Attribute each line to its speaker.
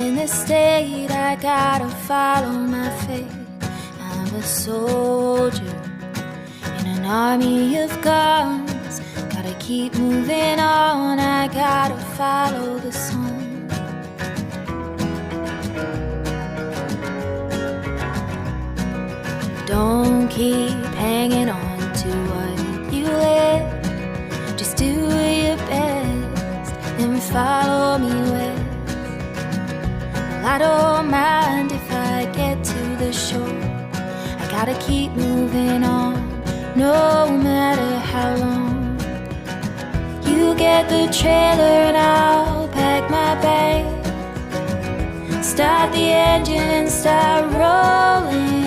Speaker 1: In this state, I gotta follow my fate. I'm a soldier in an army of guns. Gotta keep moving on, I gotta follow the sun. Don't keep hanging on to what you live. Just do your best and follow me with. Well, I don't mind if I get to the shore. I gotta keep moving on, no matter how long. You get the trailer and I'll pack my bag. Start the engine and start rolling.